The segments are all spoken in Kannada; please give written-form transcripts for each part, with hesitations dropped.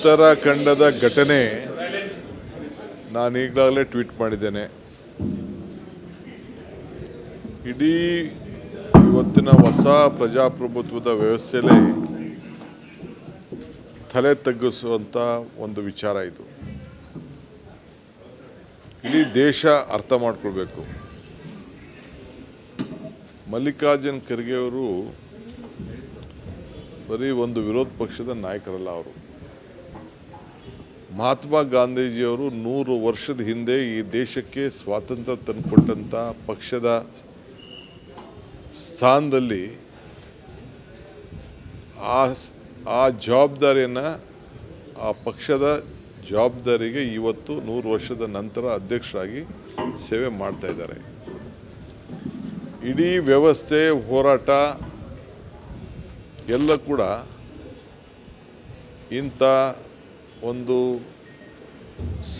ಉತ್ತರಾಖಂಡದ ಘಟನೆ ನಾನು ಈಗಾಗಲೇ ಟ್ವೀಟ್ ಮಾಡಿದ್ದೇನೆ. ಇಡೀ ಇವತ್ತಿನ ಹೊಸ ಪ್ರಜಾಪ್ರಭುತ್ವದ ವ್ಯವಸ್ಥೆಯಲ್ಲಿ ತಲೆ ತಗ್ಗಿಸುವಂಥ ಒಂದು ವಿಚಾರ ಇದು. ಇಡೀ ದೇಶ ಅರ್ಥ ಮಾಡ್ಕೊಳ್ಬೇಕು. ಮಲ್ಲಿಕಾರ್ಜುನ್ ಖರ್ಗೆ ಅವರು ಬರೀ ಒಂದು ವಿರೋಧ ಪಕ್ಷದ ನಾಯಕರಲ್ಲ. ಅವರು ಮಹಾತ್ಮ ಗಾಂಧೀಜಿಯವರು 100 ವರ್ಷದ ಹಿಂದೆ ಈ ದೇಶಕ್ಕೆ ಸ್ವಾತಂತ್ರ್ಯ ತಂದುಕೊಟ್ಟಂಥ ಪಕ್ಷದ ಸ್ಥಾನದಲ್ಲಿ ಆ ಜವಾಬ್ದಾರಿಯನ್ನು, ಆ ಪಕ್ಷದ ಜವಾಬ್ದಾರಿಗೆ ಇವತ್ತು 100 ವರ್ಷದ ನಂತರ ಅಧ್ಯಕ್ಷರಾಗಿ ಸೇವೆ ಮಾಡ್ತಾ ಇದ್ದಾರೆ. ಇಡೀ ವ್ಯವಸ್ಥೆ, ಹೋರಾಟ ಎಲ್ಲ ಕೂಡ ಇಂಥ ಒಂದು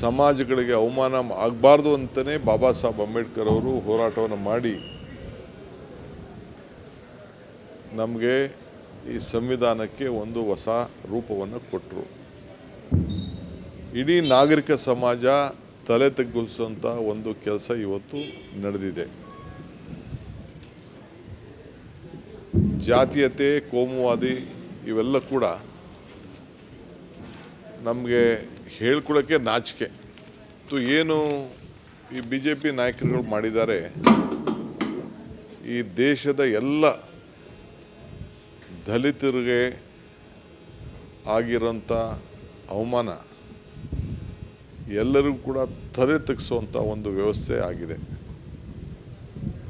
ಸಮಾಜಗಳಿಗೆ ಅವಮಾನ ಆಗಬಾರ್ದು ಅಂತಲೇ ಬಾಬಾ ಸಾಹೇಬ್ ಅಂಬೇಡ್ಕರ್ ಅವರು ಹೋರಾಟವನ್ನು ಮಾಡಿ ನಮಗೆ ಈ ಸಂವಿಧಾನಕ್ಕೆ ಒಂದು ಹೊಸ ರೂಪವನ್ನು ಕೊಟ್ಟರು. ಇಡೀ ನಾಗರಿಕ ಸಮಾಜ ತಲೆ ತಗ್ಗಿಸುವಂಥ ಒಂದು ಕೆಲಸ ಇವತ್ತು ನಡೆದಿದೆ. ಜಾತೀಯತೆ, ಕೋಮುವಾದಿ ಇವೆಲ್ಲ ಕೂಡ ನಮಗೆ ಹೇಳ್ಕೊಳ್ಳೋಕ್ಕೆ ನಾಚಿಕೆ. ಏನು ಈ BJP ನಾಯಕರುಗಳು ಮಾಡಿದ್ದಾರೆ, ಈ ದೇಶದ ಎಲ್ಲ ದಲಿತರಿಗೆ ಆಗಿರೋಂಥ ಅವಮಾನ ಎಲ್ಲರಿಗೂ ಕೂಡ ತಲೆ ತಗ್ಗಿಸುವಂಥ ಒಂದು ವ್ಯವಸ್ಥೆ ಆಗಿದೆ.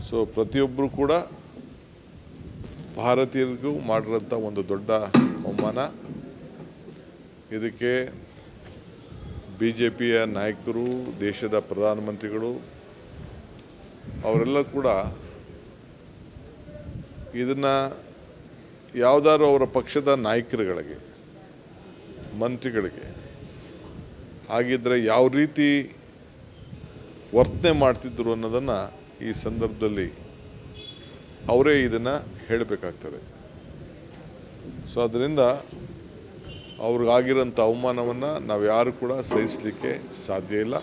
ಸೊ ಪ್ರತಿಯೊಬ್ಬರು ಕೂಡ ಭಾರತೀಯರಿಗೂ ಮಾಡಿರೋಂಥ ಒಂದು ದೊಡ್ಡ ಅವಮಾನ. ಇದಕ್ಕೆ BJPಯ ನಾಯಕರು, ದೇಶದ ಪ್ರಧಾನಮಂತ್ರಿಗಳು ಅವರೆಲ್ಲ ಕೂಡ ಇದನ್ನು ಯಾವುದಾದ್ರು ಅವರ ಪಕ್ಷದ ನಾಯಕರುಗಳಿಗೆ, ಮಂತ್ರಿಗಳಿಗೆ ಆಗಿದ್ದರೆ ಯಾವ ರೀತಿ ವರ್ತನೆ ಮಾಡ್ತಿದ್ರು ಅನ್ನೋದನ್ನು ಈ ಸಂದರ್ಭದಲ್ಲಿ ಅವರೇ ಇದನ್ನು ಹೇಳಬೇಕಾಗ್ತದೆ. ಸೊ ಅದರಿಂದ ಅವ್ರಿಗಾಗಿರೋಂಥ ಅವಮಾನವನ್ನು ನಾವು ಯಾರು ಕೂಡ ಸಹಿಸಲಿಕ್ಕೆ ಸಾಧ್ಯ ಇಲ್ಲ.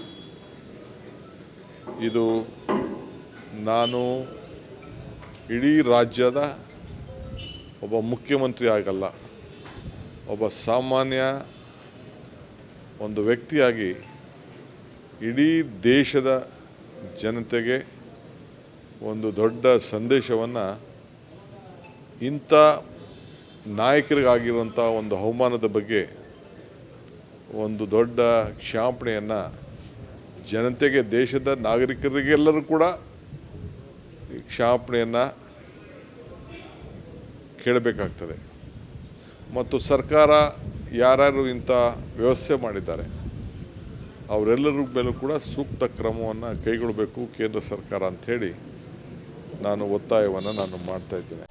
ಇದು ನಾನು ಇಡೀ ರಾಜ್ಯದ ಒಬ್ಬ ಮುಖ್ಯಮಂತ್ರಿ ಆಗಲ್ಲ, ಒಬ್ಬ ಸಾಮಾನ್ಯ ಒಂದು ವ್ಯಕ್ತಿಯಾಗಿ ಇಡೀ ದೇಶದ ಜನತೆಗೆ ಒಂದು ದೊಡ್ಡ ಸಂದೇಶವನ್ನು, ಇಂಥ ನಾಯಕರಿಗಾಗಿರುವಂಥ ಒಂದು ಅವಮಾನದ ಬಗ್ಗೆ ಒಂದು ದೊಡ್ಡ ಕ್ಷಮಾಪಣೆಯನ್ನು ಜನತೆಗೆ, ದೇಶದ ನಾಗರಿಕರಿಗೆಲ್ಲರೂ ಕೂಡ ಕ್ಷಮಾಪಣೆಯನ್ನು ಕೇಳಬೇಕಾಗ್ತದೆ. ಮತ್ತು ಸರ್ಕಾರ ಯಾರ್ಯಾರು ಇಂಥ ವ್ಯವಸ್ಥೆ ಮಾಡಿದ್ದಾರೆ ಅವರೆಲ್ಲರ ಮೇಲೂ ಕೂಡ ಸೂಕ್ತ ಕ್ರಮವನ್ನು ಕೈಗೊಳ್ಳಬೇಕು ಕೇಂದ್ರ ಸರ್ಕಾರ ಅಂಥೇಳಿ ನಾನು ಒತ್ತಾಯವನ್ನು ಮಾಡ್ತಾ ಇದ್ದೇನೆ.